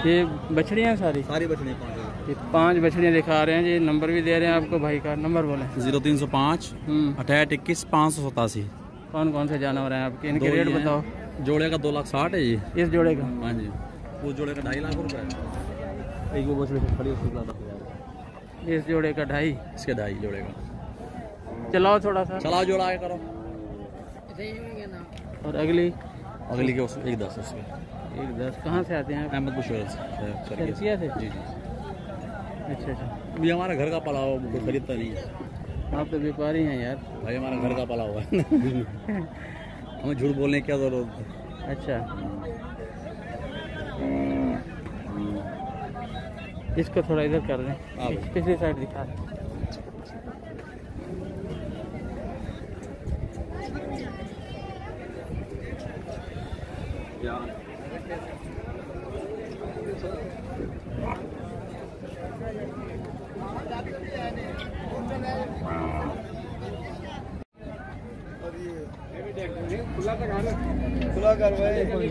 ये बछड़ियाँ सारी बछड़ियाँ 5। ये 5 बछड़ियाँ दिखा रहे हैं जी। नंबर भी दे रहे हैं आपको भाई का। नंबर बोलें। 0305 68 21 587। कौन कौन से जानवर हैं आपके? इनके रेट बताओ। जोड़े का 2,60,000 है जी। इस जोड़े का? हाँ जी। उस जोड़े का 2.5 लाख रुपए है। एक वो बछड़ी खड़ी उसको ज़्यादा। इस जोड़े का 2.5? इसके 2.5 जोड़े का। चलाओ थोड़ा सा, चलाओ जोड़ा आगे करो। और अगली के 1,10 उसके। 1,10। कहाँ से आते हैं आप? अहमदपुर शहर से। जी। अच्छा। ये हमारा घर का पला हुआ, कोई खरीदता नहीं है। आप तो व्यापारी हैं यार। भाई हमारा घर का पला हुआ है। हमें झूठ बोलने की क्या जरूरत है। अच्छा, इसको थोड़ा इधर कर लें, पिछली साइड दिखा दें। खुला कर भाई।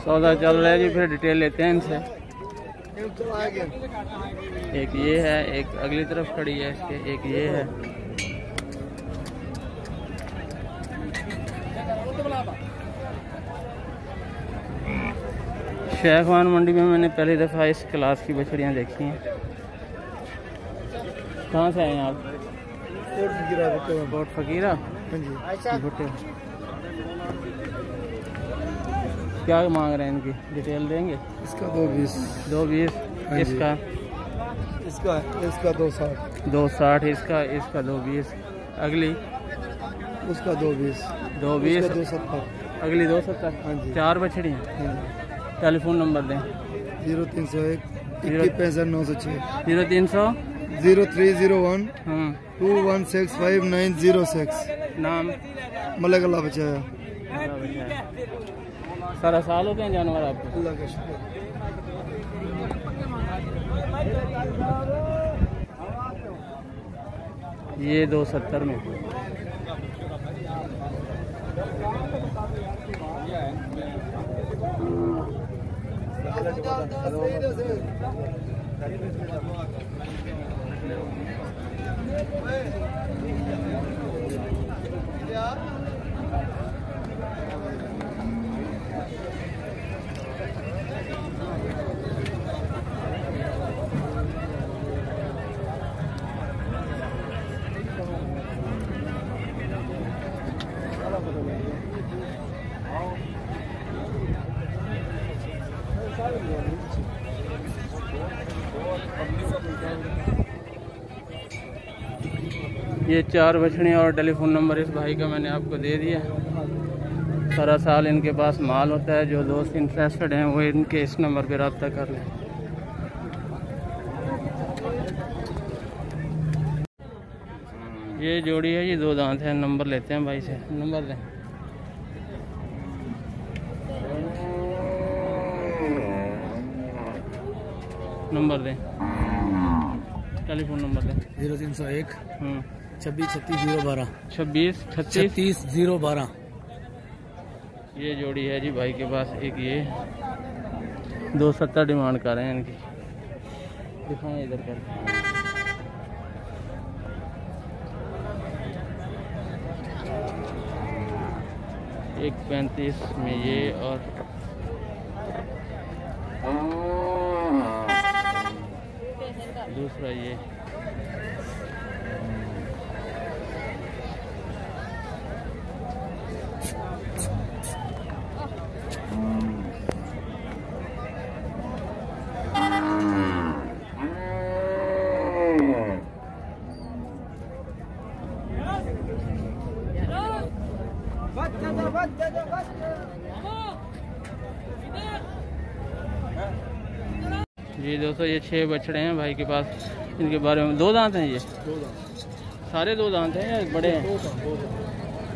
सौदा चल रहा है जी, फिर डिटेल लेते हैं इनसे। एक ये है, एक अगली तरफ खड़ी है इसके, एक ये है। शेखवान मंडी में मैंने पहली दफ़ा इस क्लास की बछड़ियाँ देखी हैं। कहाँ से आए हैं आप? कोट फकीरा। भुट्टे। क्या मांग रहे हैं इनकी? डिटेल देंगे। इसका 2,20। 2,20। इसका 2,60। 2,60 इसका 2,20। अगली उसका 2,20। 2,20। 2,70। अगली 2,70। 4 बछड़ियाँ। टेलीफोन नंबर दें। 0301 21 906। 0300 0301 2165 नाम? मलक अल्लाह बचाया। सारा साल होते हैं जानवर आपको? अल्लाह का शुक्र। ये 2,70 में। ये 4 बछड़ियाँ और टेलीफोन नंबर इस भाई का मैंने आपको दे दिया। सारा साल इनके पास माल होता है। जो दोस्त इंटरेस्टेड हैं वो इनके इस नंबर पे रब्ता कर लें। ये जोड़ी है, ये 2 दांत है। नंबर लेते हैं भाई से। नंबर दें। नंबर दें, टेलीफोन नंबर दें। 0301 26 36 012। 26 36 012। ये जोड़ी है जी भाई के पास। एक ये 2,70 डिमांड कर रहे हैं इनकी। दिखाएं इधर कर। 1,35 में ये और दूसरा ये। जी दोस्तों, ये 6 बछड़े हैं भाई के पास। इनके बारे में 2 दांत हैं। ये 2 दांत सारे 2 दांत हैं या बड़े हैं?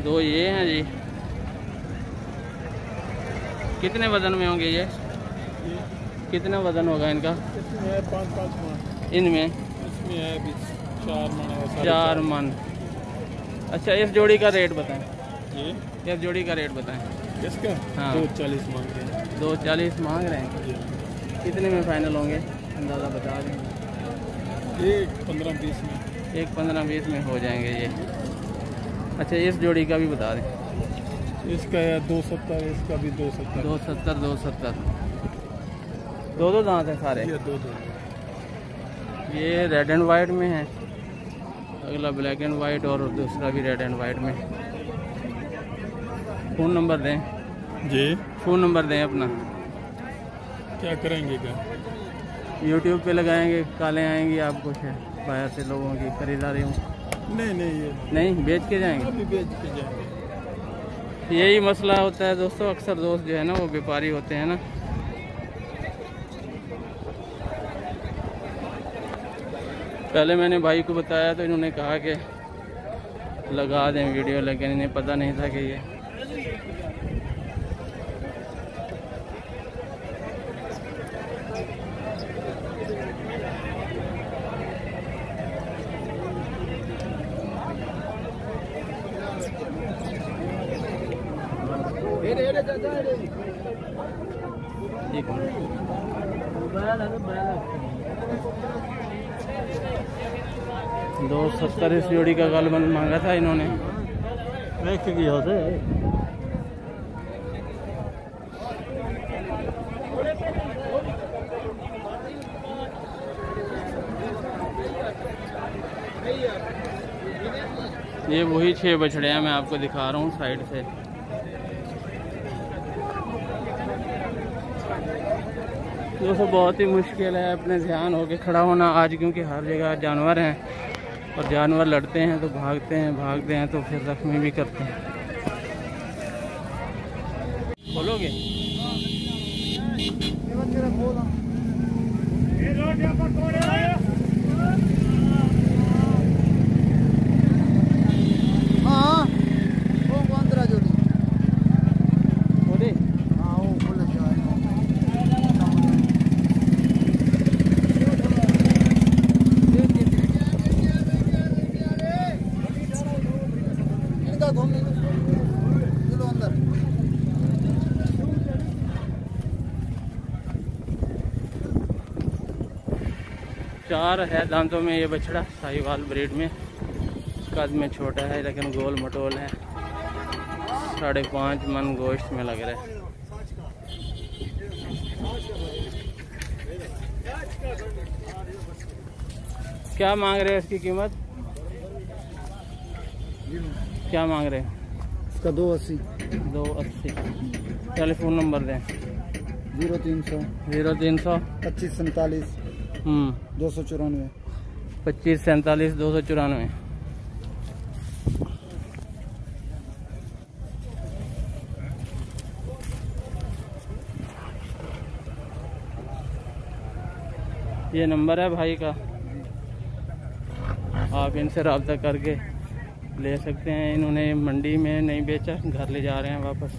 2 ये हैं जी। कितने वजन में होंगे ये? कितना वजन होगा इनका? इसमें 5-5 मन। इनमें इसमें है 4 मन है। 4 मन। अच्छा, इस जोड़ी का रेट बताएं। ये इस जोड़ी का रेट बताएं। इसका हाँ। 240 मांग रहे हैं। 240 मांग रहे हैं। कितने में फाइनल होंगे अंदाज़ा बता दें? ये 15-20 में। 1-15-20 में हो जाएंगे ये। अच्छा, इस जोड़ी का भी बता दें। इसका है 270, इसका भी 270। 270। दो दांत है सारे। ये 2 ये रेड एंड वाइट में है, अगला ब्लैक एंड वाइट और दूसरा भी रेड एंड वाइट में। फ़ोन नंबर दें। जी, फ़ोन नंबर दें अपना। क्या करेंगे क्या? यूट्यूब पे लगाएंगे, कालें आएंगी आपको है बाहर से लोगों की खरीदारी हो? नहीं, ये नहीं, बेच के जाएंगे। अभी बेच के जाएंगे। यही मसला होता है दोस्तों, अक्सर दोस्त जो है ना वो व्यापारी होते हैं ना। पहले मैंने भाई को बताया तो इन्होंने कहा कि लगा दें वीडियो, लेकिन इन्हें पता नहीं था कि ये एक 270 इस जोड़ी का कल मांगा था इन्होंने। ये वही 6 बछड़े हैं, मैं आपको दिखा रहा हूँ साइड से। दोस्तों बहुत ही मुश्किल है अपने ध्यान होके खड़ा होना आज, क्योंकि हर जगह जानवर हैं और जानवर लड़ते हैं तो भागते हैं तो फिर जख्मी भी करते हैं। बोलोगे? हाँ, वो 15 जोड़ी। बोले हाँ, वो बोले अंदर। 4 है दांतों में ये बछड़ा, साहिवाल ब्रीड में। कद में छोटा है लेकिन गोल मटोल है। 5.5 मन गोश्त में लग रहा है। क्या मांग रहे हैं इसकी कीमत? क्या मांग रहे हैं? इसका 280। 280। टेलीफोन नंबर दें। 0300 2547 294। 2547 294। ये नंबर है भाई का, आप इनसे रब्ता करके ले सकते हैं। इन्होंने मंडी में नहीं बेचा, घर ले जा रहे हैं वापस।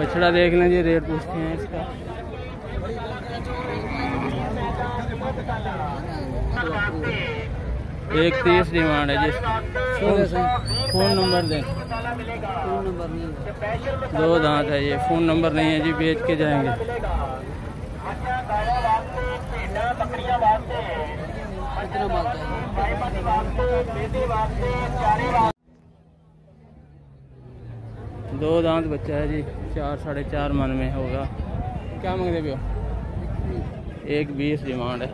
बछड़ा देख लें जी, रेट पूछते हैं इसका। एक 30 डिमांड है जी। फ़ोन नंबर दें। फोन नंबर नहीं। 2 दांत है ये, फ़ोन नंबर नहीं है जी, बेच के जाएंगे। कितना मांगता है? 2 दांत बच्चा है जी, 4-4.5 मन में होगा। क्या मांगते पे हो? 120 डिमांड है।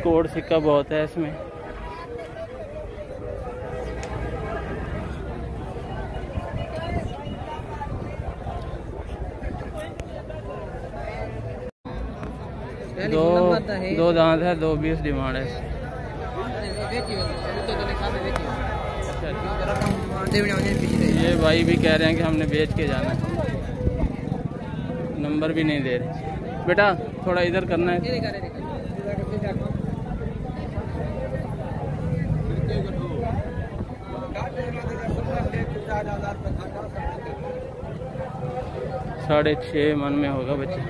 कोड सिक्का बहुत है इसमें। दो दांत है, 220 डिमांड है। ये भाई भी कह रहे हैं कि हमने बेच के जाना है। नंबर भी नहीं दे रहे। बेटा थोड़ा इधर करना है। साढ़े 6 मन में होगा बच्चे,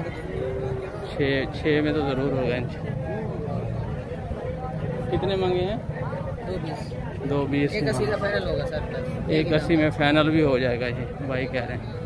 6 में तो ज़रूर होगा इनसे। कितने मांगे हैं? 220। 220 180 का फाइनल होगा सर। 180 में फाइनल भी हो जाएगा ये भाई कह रहे हैं।